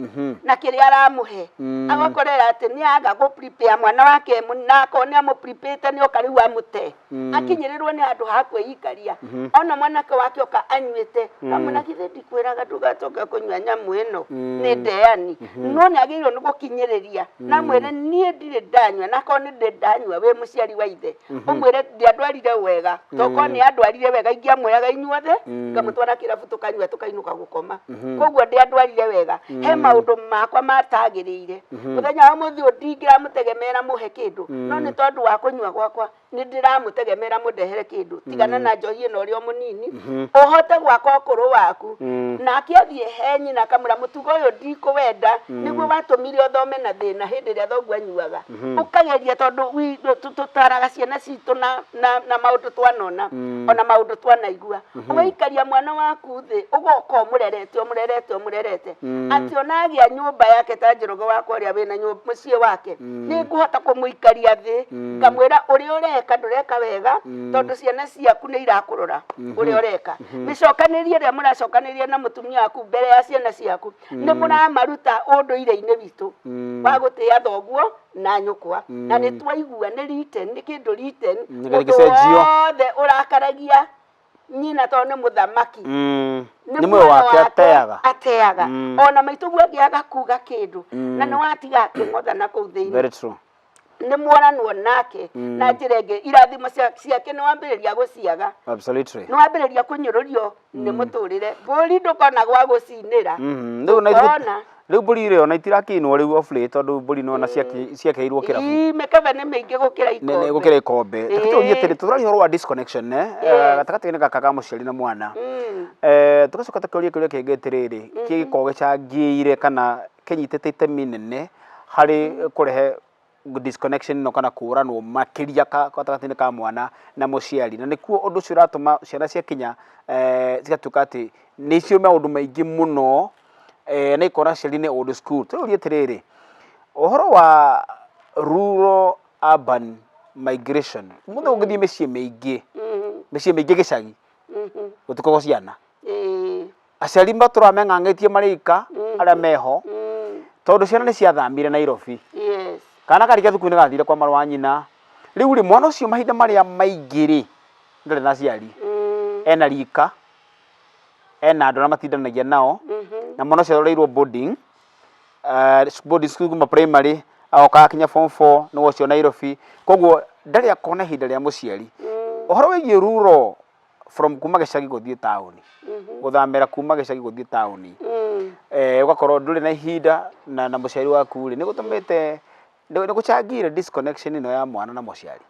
na kĩrĩa aramũhe agakorera atĩ nĩ aga gũ prepare mwana wake na akone amũ prepare nĩ oka rĩu amũte akinyĩrĩrwo nĩ handũ ha kwĩikaria ona mwanake wake oka anyuĩte kamwana githĩ ndikwĩraga ndũgatoke kũnyua nyamũ ĩno nĩ ndeani no nĩ agĩrĩirwo nĩ gũkinyĩrĩria na mwĩre niĩ ndirĩ ndanyua na korwo nĩ ndĩ ndanyua wĩ mũciari wa ithe ũmwĩre ndiandwarire wega toko nĩ andwarire wega ingĩamwoyaga inyuothe ngamũtwara kĩrabu tũkanyua tũkainũka gũkoma koguo ndiandwarire wega he maũndũ makwa matagĩrĩire mũthenya wa mũthĩ ndingĩramũtegemera mũhe kĩndũ no nĩ tondũ wa kũnyua gwakwa nĩ ndĩramũtegemera mũndehere kĩndũ tigana na njohi ĩno ũrĩa mũnini ũhote gwaka ũkũrũ waku nake athiĩ he nyina kamũra mũtugo ũyũ ndikũwenda nĩguo watũmire ũthome na thĩna hĩndĩ ĩrĩa thoguo anyuaga ũkageria tondũ tũtaraga ciana citũ na maũndũ twanona ona maũndũ twanaigua ũgaikaria mwana waku thĩ ũgoka ũmũrerete atĩ ona agĩa nyũmba yake ta Njoroge wakwa ũrĩa wĩna nyũmba mũciĩ wake nĩ ngũhota kũmũikaria thĩ ngamwĩra ũrĩa ũreka ndũreka wega tondũ ciana ciaku nĩ irakũrora ũrĩa ũreka mĩcokanĩrie ĩrĩa mũracokanĩria na mũtumia waku mbere ya ciana ciaku nĩ mũramaruta ũndũire-inĩ witũ wa gũtĩa thoguo na nyũkwa na nĩ twaigua nĩ written nĩ kĩndũ written wothe ũrakaragia nyina tondũ nĩ mũthamaki nĩ muoyo wake ateaga ona maitũguo angĩaga kuga kĩndũ na nĩ watiga akĩng'otha na kũu thĩinĩ very true nĩ mworanwo nake na njĩra ĩngĩ irathimo ciake nĩ wambĩrĩria gũciaga absolutely nĩ wambĩrĩria kũnyũrũrio nĩ mũtũrĩre mbũri ndũkona gwa gũcinĩra rĩu mbũri ĩrĩ ona itirakinwo rĩu off late tondũ mbũri nona ciakeirwo kĩrabu mĩkebe nĩ mĩingĩ gũkĩra ikombe tũtũrie tĩrĩ tũtũraria ũhoro wa disconnection gatagatĩ-inĩ gaka ka mũciari na mwana tũgacoka tũkĩũria kĩũria kĩngĩ atĩrĩrĩ gĩgĩkorwo gĩcangĩire kana kĩnyitĩte itemi inene harĩ kũrehe disconnection ino kana kũranwo makĩria gatagatĩ-inĩ ka mwana na mũciari na nĩkuo ũndũ ũcio ũratũma ciana ciakinya cigatuĩka atĩ nĩcio maũndũ maingĩ mũno na ikona ciari nĩ old school tũũrie atĩrĩrĩ ũhoro wa rural urban migration mũndũ ũngĩthiĩ mĩciĩ mĩingĩ gĩcagi gũtikoragwo ciana aciari matũrameng'ang'ĩtie marĩika arĩa meho tondũ ciana nĩ ciathamire Nairobi kana karĩkia thukuru nĩ gathire kwa marũ wa nyina rĩu rĩ mwana ũcio mahinda marĩa maingĩ rĩ ndarĩ na aciari ena rika ena andũ arĩa matindanagia nao na mwana ũcio aroreirwo boarding school kuma primary agoka akinya form 4 nĩguo cio Nairobi koguo ndarĩ akona ihinda rĩa mũciari ũhoro wĩgiĩ rural from kuma gĩcagi gũthiĩ taũni gũthamĩra kuma gĩcagi gũthiĩ taũni ũgakorwo ndũrĩ na ihinda na mũciari waku rĩ nĩ gũtũmĩte nĩ gũcangire disconnection ino ya mwana na mũciari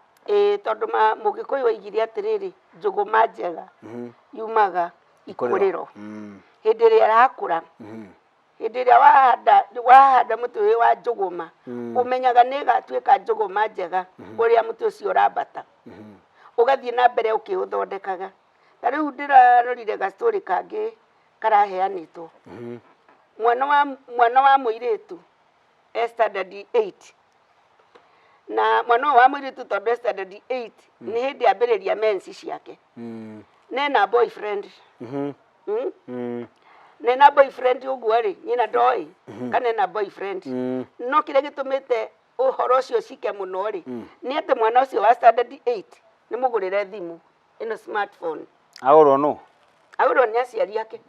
tondũ mũgĩkũyũ oigire atĩrĩrĩ njũgũma njega yumaga ikũrĩro hĩndĩ ĩrĩa arakũra hĩndĩ ĩrĩa wahanda mũtĩ ũyũ wa njũgũma ũmenyaga nĩ ĩgatuĩka njũgũma njega ũrĩa mũtĩ ũcio ũrambata ũgathiĩ na mbere ũkĩũthondekaga ta rĩu ndĩrarorire gastori kangĩ karaheanĩtwo mwana wa mũirĩtu standard 8 na mwana wa mũirĩtu tondũ standard 8 nĩ hĩndĩ ambĩrĩria mensi ciake nena boyfriend nena boyfriend ũguo rĩ nyina ndoĩ kana nena boyfriend no kĩrĩa gĩtũmĩte ũhoro ũcio cike mũno rĩ nĩ atĩ mwana ũcio wa standard 8 nĩ mũgũrĩre thimũ ĩno smartphone agũrwo nĩ aciari ake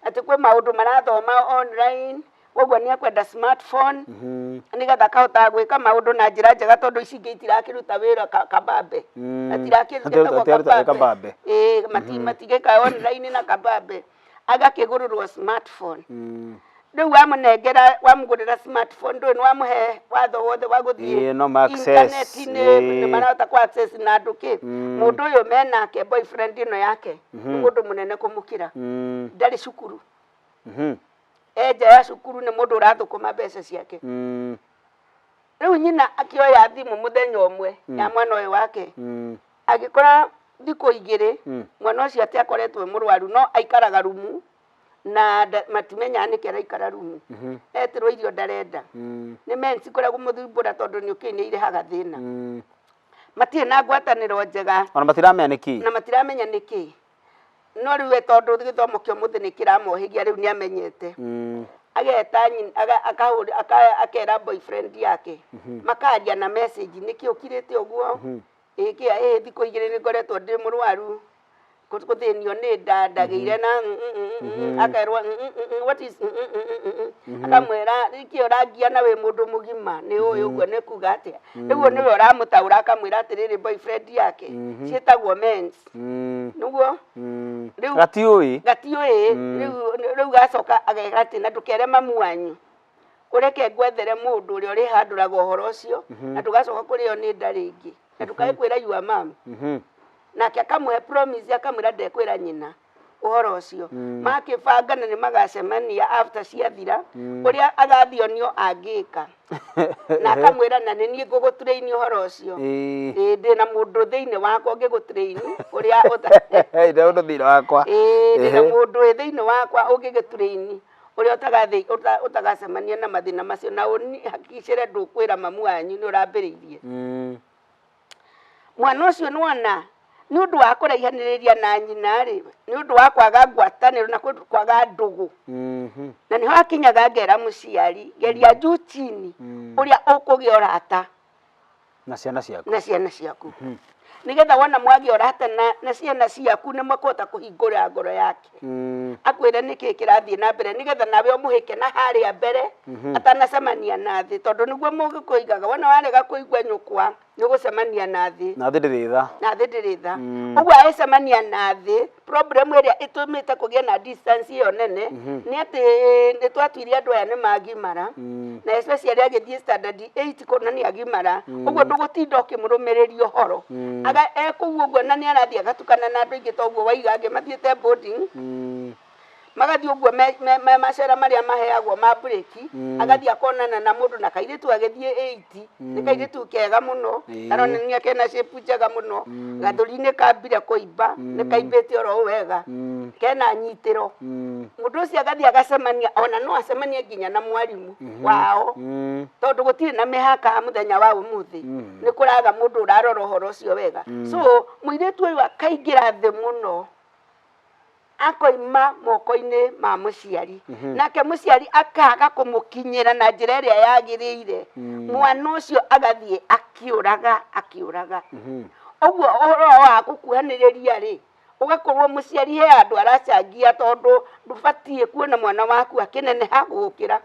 atĩ kwĩ maũndũ marathoma online koguo nĩ akwenda smartphone nĩgetha kahota gwĩka maũndũ na njĩra njega tondũ ici ingĩ itirakĩruta wĩra kabambe atirakĩruta kabambe matigĩka online na kabambe agakĩgũrĩrwo smartphone rĩu wamũgũrĩra smartphone ndũĩ nĩ wamũhe watho wothe wa gũthiĩ intaneti-inĩ nĩ marahota kũ access na andũ kĩ mũndũ ũyũ menake boyfriend ĩno yake nĩ mũndũ mũnene kũmũkĩra ndarĩ cukuru nja ya cukuru nĩ mũndũ ũrathũkũma mbeca ciake rĩu nyina akĩoya thimũ mũthenya ũmwe ya mwana ũyũ wake agĩkora thikũ igĩrĩ mwana ũcio atĩ akoretwo mũrwaru no aikaraga rumu na matimenya nĩkĩ araikara rumu etirwo irio ndarenda nĩ mensi kũrĩa kũmũthumbũra tondũ nĩ ũkĩinĩ irehaga thĩna matirĩ na ngwatanĩro njega ona matiramenya nĩkĩ na matiramenya nĩkĩ no rĩu tondũ gĩthomo kĩa mũthĩ nĩ kĩramohĩgia rĩu nĩ amenyete ageta akera boyfriend yake makaria na message nĩkĩ ũkirĩte ũguo ĩkĩa thikũ igĩrĩ nĩ ngoretwo ndĩ mũrwaru kuthenio nĩ ndagĩire na akairwa what is akamwera ikio rangia na we mundu mugima ni uyu uguo ne kuga atia niguo niwe uramutaura akamwira atiriri boyfriend yake cietagwo mens niguo gatiui riu gacoka agegati na ndukere mamu wanyu ureke gwethere mundu uri uri handuraga uhoro ucio na tugacoka kurio ni ndaringi na tukaekwira yua mam nake akamwe promise akamwira ndekwira nyina uhoro ucio makibanga na ni magacemania after ciathira uria agathionio angika na akamwira na ni ngugutrain uhoro ucio ndi na mundu thiini wakwa ngigutrain uria ndio undu thiini wakwa ndi na mundu thiini wakwa ungigitrain uria utagacemania na mathina macio na hakicire ndukwira mamu wanyu ni urambiriirie mwana ucio nwana ni undu wa kuraihaniriria na nyina ri ni undu wa kwaga ngwataniro na kwaga ndugu na niho akinyaga ngera muciari geria njutini uria ukugia urata na ciana ciaku nigetha wona mwagi urata na ciana ciaku ni makota kuhingura ngoro yake akwire niki kirathie na mbere nigetha nawe umuhike na haria mbere atanacemania na thi tondu niguo mugikuigaga wona warega kuigwa nyukwa nigucemania na thi ndiritha uguo aicemania na thi problem area itumite kugia na distance iyo nene ni ati ni twatwiria andu aya ni magimara na especially agithie standard 8 kona ni agimara uguo ndugutinda ukimurumiriria uhoro aga ekuguo uguo na ni arathie agatukana na andu ingi toguo waigange mathiete boarding magathi uguo me macera maria maheagwo ma break agathi akonana na mundu na kairitu agithie 8 ni kairitu kega muno arona ni akena shape njega muno gathuri-ini kambire kuimba ni kaimbite oro wega kena nyitiro mundu ucio agathi agacemania ona no acemanie nginya na mwarimu wao tondu gutire na mihaka muthenya wa umuthi ni kuraga mundu urarora uhoro ucio wega so muiritu uyu akaingira thi muno akoima moko-ini ma muciari nake muciari akaga kumukinyira na njira iria yagiriire mwana ucio agathie akiuraga uguo uhoro wa gukuhaniriria ri ugakorwo muciari he andu aracangia tondu ndubatie kuona mwana waku akineneha gukira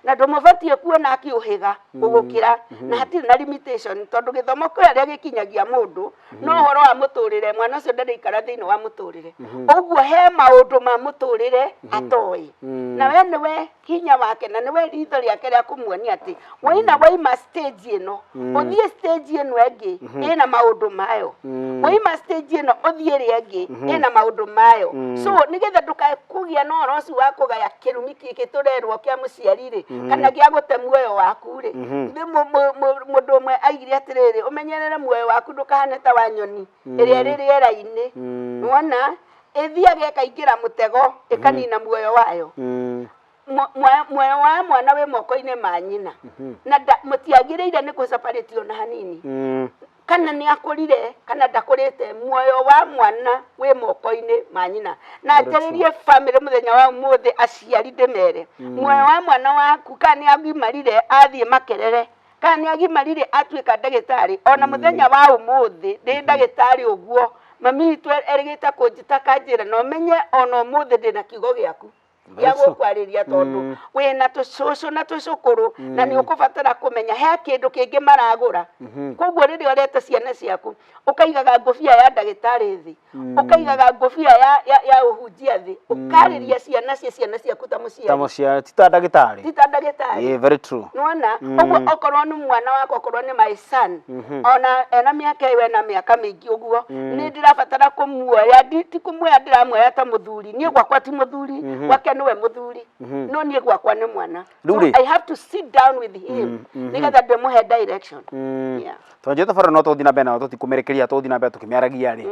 na ndumubatie kuona akiuhiga gugukira na hatire na limitation tondu githomo kuria gikinyagia mundu no horo wa muturire mwana ucio ndarikara thiini wa muturire uguo he maundu ma muturire atoi na we niwe hinya wake na niwe ritho riake ria kumuonia ati waima stage ino uthie stage ino engi ina maundu mayo waima stage ino uthie ri engi ina maundu mayo so nigetha ndukae kugia no rosi wako gaya kirumi kiki turerwo kia muciarire kana gia gute muoyo waku ri mundu umwe aigire atiriri umenyerere muoyo waku ndukahane ta wa nyoni iria riri era-ini wona ethiage kaingira mutego ikanina muoyo wayo muoyo wa mwana we moko-ini ma nyina na mutiagiriire ni kuseparate na hanini kana ni akurire kana ndakurite muoyo wa mwana we moko-ini ma nyina na njaririe family muthenya wa umuthi aciari ndimere muoyo wa mwana waku kana ni agimarire athie makerere kana ni agimarire atuika ndagitari ona muthenya wa umuthi ndi ndagitari uguo mami itu erigita kunjita njira no menye ona umuthi ndina kiugo giaku ya gukwariria tondu wina tucucu na tucukuru na ni ukubatara kumenya he kindu kingi maragura koguo riri orete ciana ciaku ukaigaga ngofia ya ndagitari thi ukaigaga ngofia ya uhunjia thi ukariria ciana ciaku ta muciari tita ndagitari very true nona oguo okorwo ni mwana wako okorwo ni my son ona ena miaka iwe na miaka mingi uguo ni ndirabatara kumuoya kumuoya ndiramuoya ta muthuri ni gwakwa ti muthuri wake niwe muthuri no nie gwakwa ni mwana so I have to sit down with him nigetha ndimuhe direction tonje tafara no tuthina bena tutikumerekeria tuthina bena tukimiaragia ri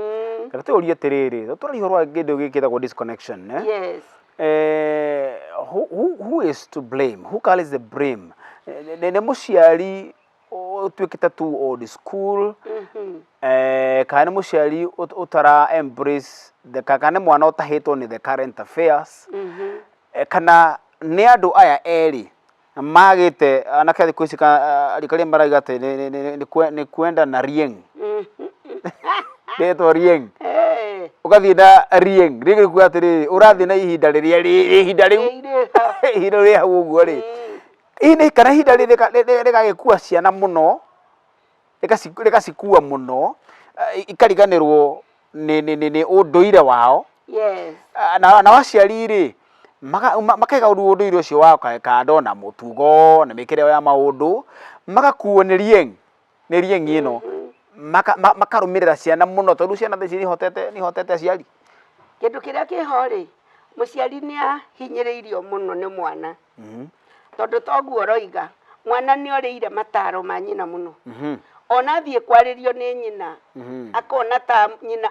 kana te urie tiriri turi horwa ngindo gikithagwo disconnection yes who is to blame who calls the blame ne muciari utwikite tu old school kana muciari utara embrace the kana mwana utahitwo ni the current affairs kana ni andu aya eri magite anake thiku ici rikari maragate ni kwenda na rieng Deto rieng ugathi na rieng rigi kuatiri urathi na ihinda riria ihinda riu ihinda ria uguo ri ini kana ihinda rigagikua ciana muno rikacikua muno ikariganirwo ni unduire wao na waciari ri makaiga unduire ucio wao kando na mutugo na mikire ya maundu magakuo ni rieng ino makarumirira ciana muno tondu ciana theci ni hotete aciari kindu kiria kihori muciari ni ahinyiriirio muno ni mwana tondu toguo roiga mwana ni oriire mataro ma nyina muno ona thie kwaririo ni nyina akona ta nyina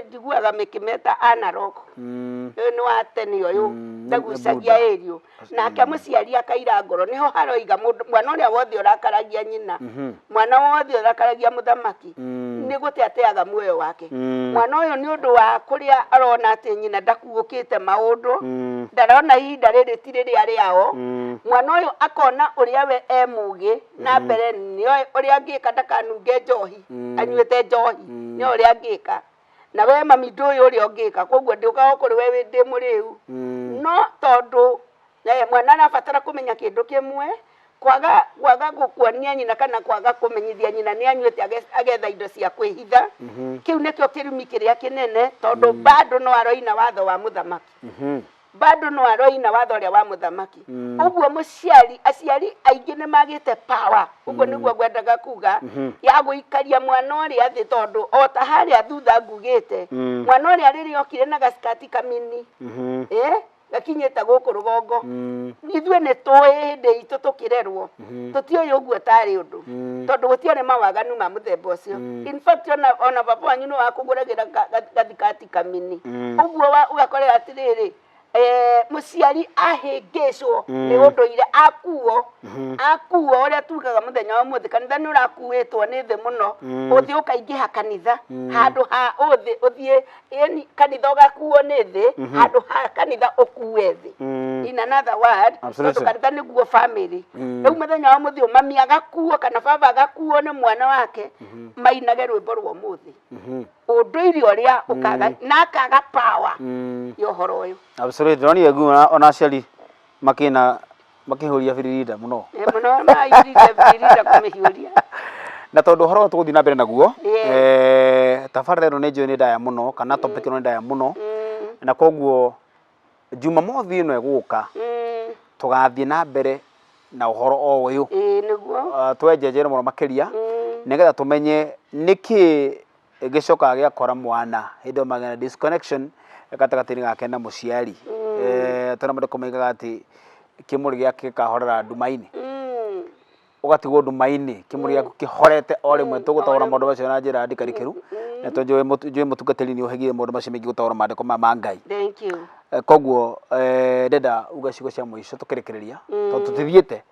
njiguaga mikimeta analog ni wa tene uyu ndagucagia erio nake muciari akaira ngoro niho haroiga mwana uria wothe urakaragia nyina mwana wothe urakaragia muthamaki ni guteateaga muoyo wake mwana uyu ni undu wa kuria arona ati nyina ndakuukite maundu ndarona ihinda riri ti riria riao mwana uyu akona uria we emugi na mbere ni uria ngika ndakanunge njohi anyuite njohi ni uria ngika na we mami nduyu uria ngika koguo ndiuka kuri we ndi muriu no tondu mwana arabatara kumenya kindu kimwe kwaga gukuonia nyina kana kwaga kumenyithia nyina ni anyuite agetha indo cia kwihitha kiu nikio kirumi kiria kinene tondu bado no aroina watho wa muthamaki bado no aroina watho ria wa muthamaki uguo muciari aciari aingi ni magite power uguo niguo gwendaga kuga ya guikaria mwana uria thi tondu ota haria thutha ngugite mwana uria riri okire na gaskati kamini gakinyete guku rugongo nithwe ni tui hindi itu tukirerwo tutioy uguo tari undu tondu gutione mawaganu ma muthemba ucio in fact ona papa wanyu no akuguragira gathikati kamini uguo ugakorera atiriri muciari ahingicwo ni unduire akuo uria tugaga muthenya wa muthi kanitha ni urakuitwo ni thi muno uthi ukaingiha kanitha handu ha uthie kanitha ugakuo ni thi handu ha kanitha ukuwe thi in another word tondu kanitha niguo family riu muthenya wa muthi mami agakuo kana baba agakuo ni mwana wake mainage rwimbo rwa muthi unduire uria ukaga na akaga power yo horo uyu absolutely roni egu ona ciari makihuria biririda muno muno na biririda kumihuria na tondu horo tuguthi na mbere naguo tafarero ni Njohi ni ndaya muno kana topic no ndaya muno na koguo Jumamothi ino eguka tugathie na mbere na uhoro o uyu niguo twenjejere muno makiria nigetha tumenye niki gicoka giakora mwana hindo magana disconnection gatagati gake na muciari tona mundu kumenyaga ati kimuri giake kahorera ndumaini ugatigwo ndumaini kimuri giaku kihorete o rimwe tugutawara maundu macio na njira ndikarikiru na Njohi mutungatiri ni uhegire maundu macio mengi gutawara mandiko ma Ngai. Thank you. Koguo ndenda ugacigo cia mwisho tukirekereria tondu tutithiete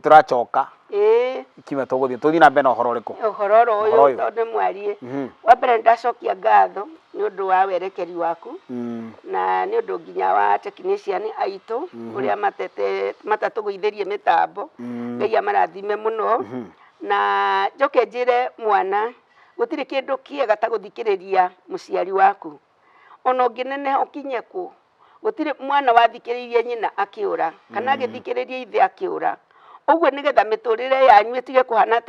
turacoka kime tuguthie na mbere na uhoro uriku uhoro uyu tondu mwarie wa mbere ndacokia ngatho ni undu wa werekeri waku na ni undu nginya wa technician aitu uria matatuguitherie mitambo ngai amarathime muno na njoke njire mwana gutiri kindu kiega ta guthikiriria muciari waku ono nginene ukinye ku gutiri mwana wathikiririe nyina akiura kana githikiririe ithe akiura uguo nigetha miturire yanyu itige kuhana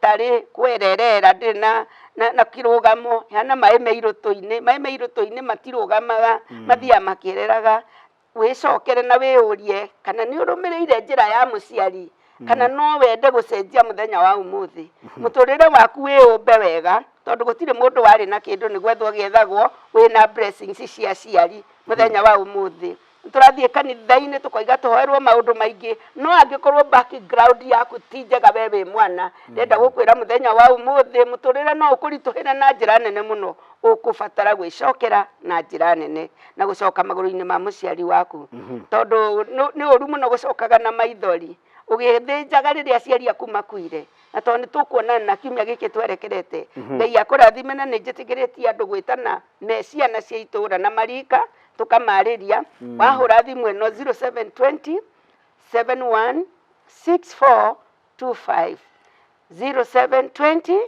tari kwererera ndina na kirugamo hana mai meiruto-ini matirugamaga mathia makireraga wicokere na wiurie kana ni urumirire njira ya muciari kana no wende gucenjia muthenya wa umuthi muturire waku wiumbe wega tondu gutire mundu wari na kindu ni gwethwo giethagwo wina blessings cia ciari muthenya wa umuthi turathie kanitha-ini tukoiga tuhoerwo maundu maingi no angikorwo background yaku ti njega wewe mwana ndenda gukwira muthenya wa umuthi muturire no ukurituhira na njira nene muno ukubatara gwicokera na njira nene na gucoka maguru-ini ma muciari waku tondu ni uru muno gucokaga na maithori ugithĩnjaga rĩrĩa aciari aku makuire na tondũ nĩtũkuonana na kiumia gĩkĩ twerekerete Ngai akũrathime na nĩnjĩtĩkĩrĩtie andũ gwĩtana ciana cia itũũra na marika tukamarĩria wahũra thimũ ĩno 0720 716425 0720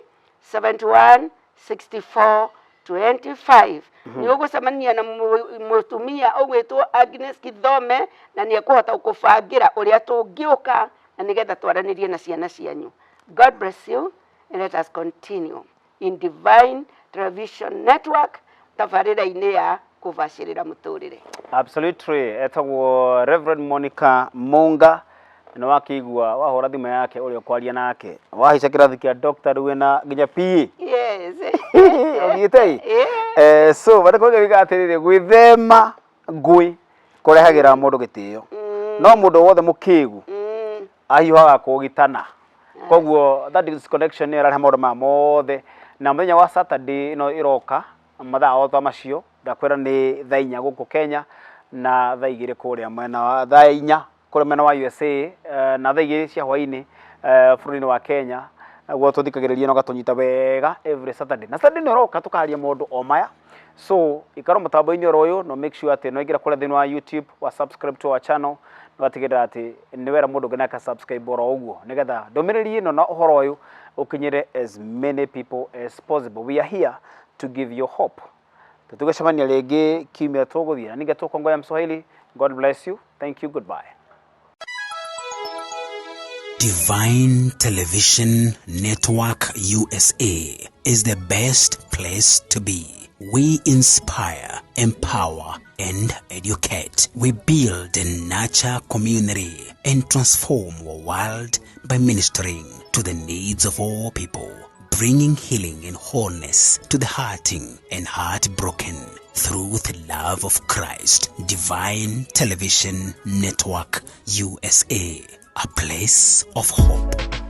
716425 nĩ ũgũcemania na mũtumia ũgwĩtwo Agnes Kithome na nĩ ekũhota gũkũbangira ũrĩa tũngĩũka na nĩgetha twaranĩrie na ciana cianyu. God bless you and let us continue in Divine Television Network tabarĩra-inĩ ya kũbacĩrĩra mũtũrĩre. Absolutely. Etagwo Reverend Monica Munga na wakĩigua wahũra thimũ yake ũrĩa kwaria nake wahica kĩrathi kĩa doctor wĩna nginya PE. Yes. So bado kwĩga atĩrĩrĩ gwĩthema ngui kũrehagĩra mũndũ gĩtĩo no mũndũ wothe mũkĩgu ahiũhaga kũgitana koguo that disconnection nĩ ĩrarehe maũndũ ma mothe na mũthenya wa Saturday ĩno ĩroka mathaa othe macio ndakwĩra nĩ thaa 4 gũkũ Kenya na thaa 2 kũrĩa mwena wa thaa 4 kũrĩa mwena wa USA na thaa 2 cia hwaĩ-inĩ bũrũri-inĩ wa Kenya guo tũthikagĩrĩria no gatũnyita wega every Saturday na Saturday nĩ roka tukaria mũndũ o maya so ikaro mũtambo-inĩ ũyũ no make sure atĩ no ingĩra kũrĩa thĩinĩ wa YouTube wa subscribe to our channel no atigĩrĩra atĩ nĩ wera mũndũ ngena ka subscribe oro ũguo nĩgetha ndũmĩrĩri ĩno na ũhoro ũyũ ũkinyĩre as many people as possible. We are here to give you hope. Tutugacemania rĩngĩ kiumia tũgũthiĩ na ningĩ Kongowea Mswahili. God bless you. Thank you. Goodbye. Divine Television Network USA is the best place to be. We inspire, empower, and educate. We build and nurture community and transform our world by ministering to the needs of all people, bringing healing and wholeness to the hurting and heartbroken through the love of Christ. Divine Television Network USA, a place of hope.